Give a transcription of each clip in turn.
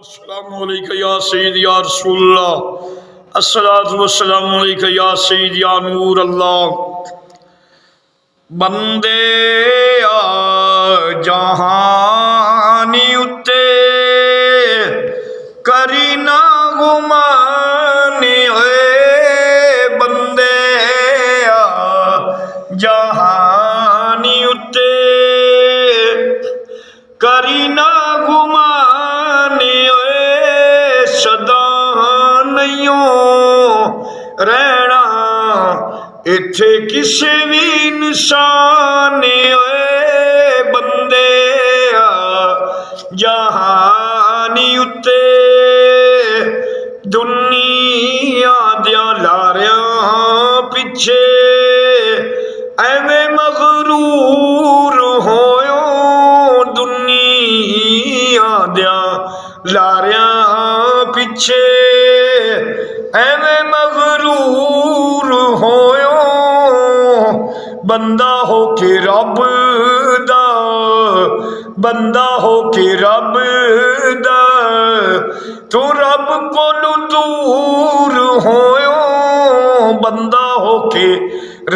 अस्सलामु अलैका या सय्यदी या रसूलल्लाह अस्सलातु वस्सलामु अलैका या सय्यदी या नूर अल्लाह। बंदे आ जहानी उत्ते करी ना गुमानी होए। बंदे आ जहानी उत्ते करी ना गुमानी होए। सदा नहीं रहना इत्थे किसे भी इंसान होए। बंदे जहानी उत्ते दुनिया दिया लारियां पिछे एवें मगरूर होयो। दुनिया दिया लारियां पिछे एवें मगरूर होयो। बंदा हो के रब दा, बंदा हो के रब दा, तू रब कोलू दूर होयो। बंदा हो के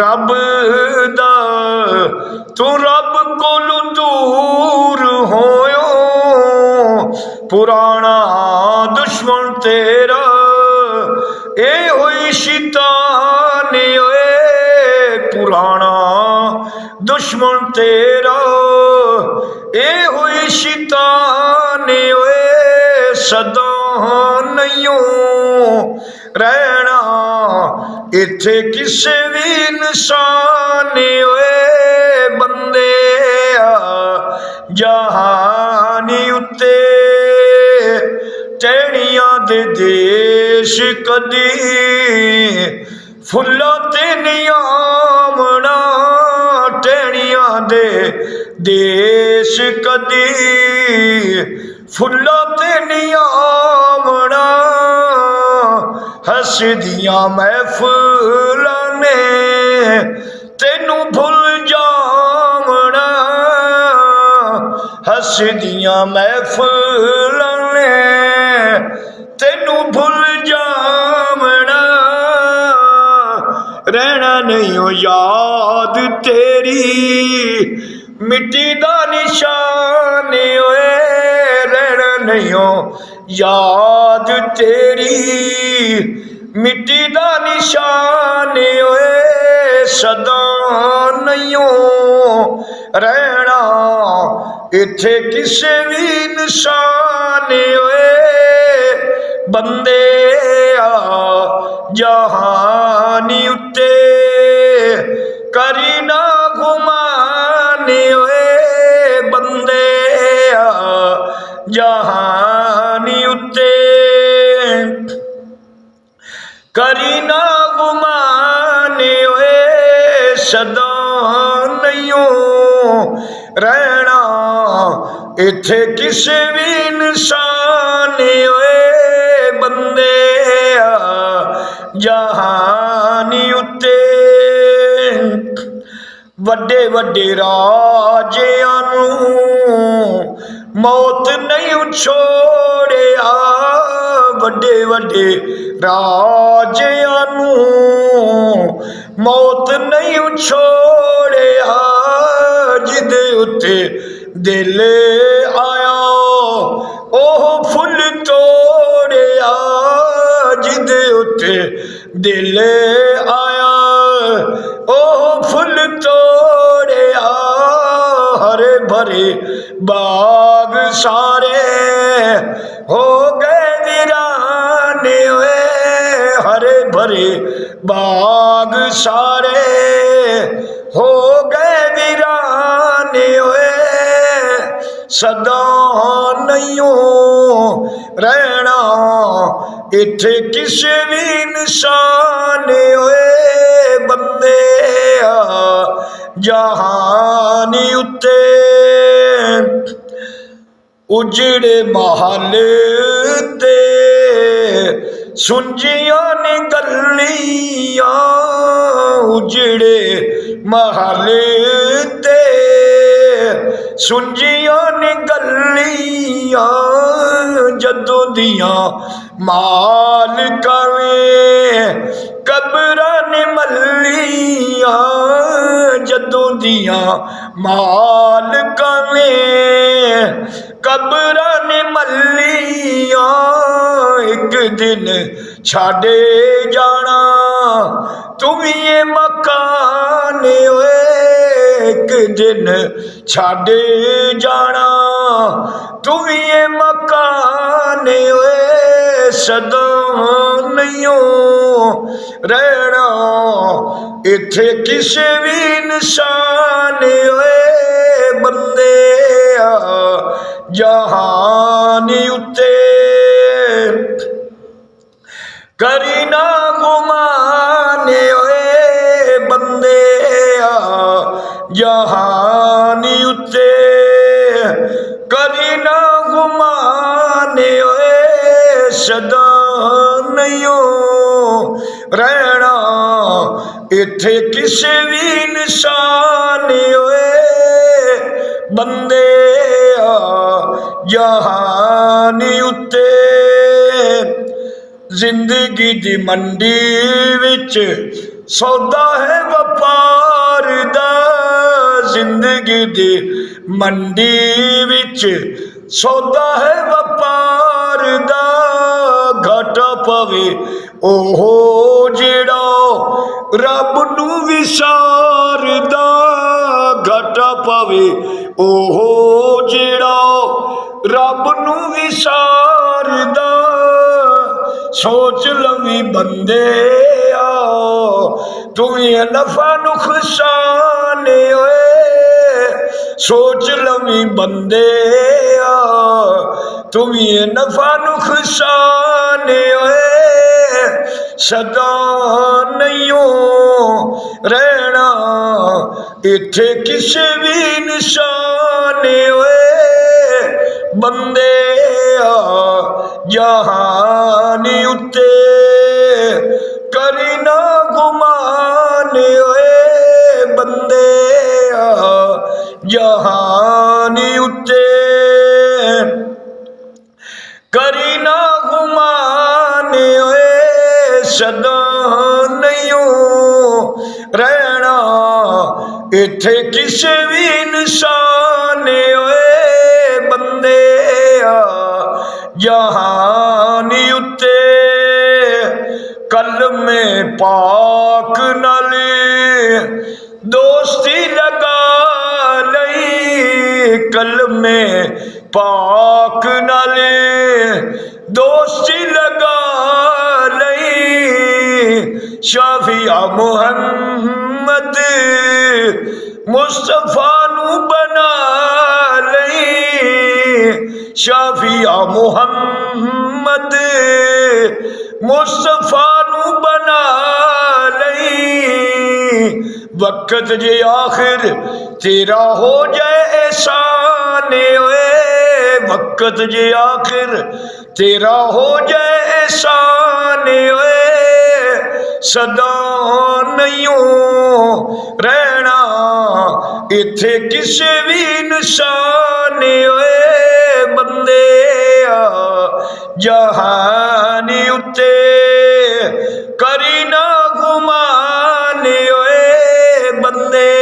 रब दा, तू रब कोलू दूर होयो। पुराना दुश्मन तेरा ए होई शैतान होए। पुराना दुश्मन तेरा ए हुई शैतान होए। सदा नहीं रहना इत्थे किसे भी इंसान होए। बंदे जहानी उत्ते टहनियां दे देश कदी फुल्लां ते नहीं आमना। टहनियां दे देश कदी फुल्लां ते नहीं आमना। हसदियां महफिलां ने तेनू भुल जावना। हसदियां महफिलां ने तेनू भुल जावना। रहना नहीं हो याद तेरी मिट्टी दा निशान होए। रहना नहीं हो याद तेरी मिट्टी दा निशान होए। सदा नहीं रहना इत्थे किसे भी इंसान होए। बंदे जहानी उत्ते करी ना गुमानी होए। बंदे जहानी उत्ते करी ना गुमानी होए। सदा नहीं रहना इत्थे किसे भी इंसान होए। बंदे जहानी उत्ते वड्डे वड्डे राजियां नू मौत नहीं छोड़िया। वड्डे वड्डे राजियां नू मौत नहीं छोड़िया। जिदे उत्ते दिल आया ओह फुल तोड़िया। जिदे उत्ते दिल आया ओह फुल तोड़िया। हरे भरे बाग सारे हो गए वीरान हुए। हरे भरे बाग सारे हो गए वीरान हुए। सदा नहीं रहना इत्थे किसे भी इंसान होए। बंदे जहानी उत्ते उजड़े महल ते सुंजियां ने गलियां। उजड़े महल ते सुंजियां ने गलियां जदों दियां माल कवें कब्रां ने मल्लियां जदों दियां माल कवें कब्रां ने मल्लियां एक दिन छाड़े जाना तुमी ये मकान ओए एक दिन छाड़े जाना तुमी ये मकान ओए सदा नहीं रहना इत्थे किसे भी इंसान ओए बंदे जहान उत्ते करी ना गुमान ओए बंदे जहान उत्ते करी ना गुमान ओए सदा नहीं रहना इत्थे किसे भी इंसान ओए बंदे जहान उत्ते जिंदगी दी मंडी विच सौदा है व्यापार दा जिंदगी दी मंडी विच सौदा है व्यापार दा घाटा पवे ओहो जेड़ा रब नू विसारदा घाटा पवे ओहो जेड़ा रब नू विसारदा सोच लवी बंदे तुम्हें नफा नुकसान ओए सोच लवी बंदे तुम्हें नफा नुकसान ओए सदा नहीं रहना इत्थे किसे भी इंसान ओए बंदे जहान उत्ते करी ना गुमान ओए बंदे जहान उत्ते करी ना गुमान ओए सदा नहीं रहना इत्थे किसे भी इंसान ओए बंदे जहान उत्ते कल में पाक नाले दोस्ती लगा लई कल में पाक नाले दोस्ती लगा लई शाफिया मुहम्मद मुस्तफा नू बना लई शाफिया मुहम्मद मुस्तफा नू बना लई वक्त जे आखिर तेरा हो जाए एहसान ओए वक्त जे आखिर तेरा हो जाए एहसान ओए सदा नहीं रहना इत्थे किसे भी इंसान ओए बंदे जहान उत्ते करी ना गुमान ओए बंदे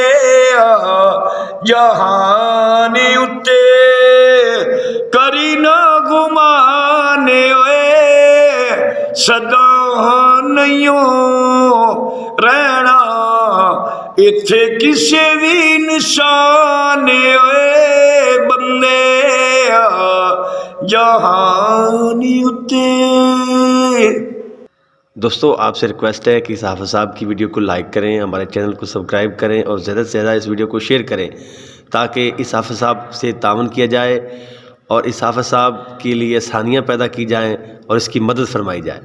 जहान उत्ते करी ना गुमान ओए सदा नहीं रहना इत्थे किसे भी इंसान ओए बंदे जहान उत्ते। दोस्तों आपसे रिक्वेस्ट है कि इस हाफिज़ साहब की वीडियो को लाइक करें, हमारे चैनल को सब्सक्राइब करें और ज़्यादा से ज़्यादा इस वीडियो को शेयर करें ताकि इस हाफिज़ साहब से तावन किया जाए और इस हाफिज़ साहब के लिए आसानियाँ पैदा की जाएँ और इसकी मदद फरमाई जाए।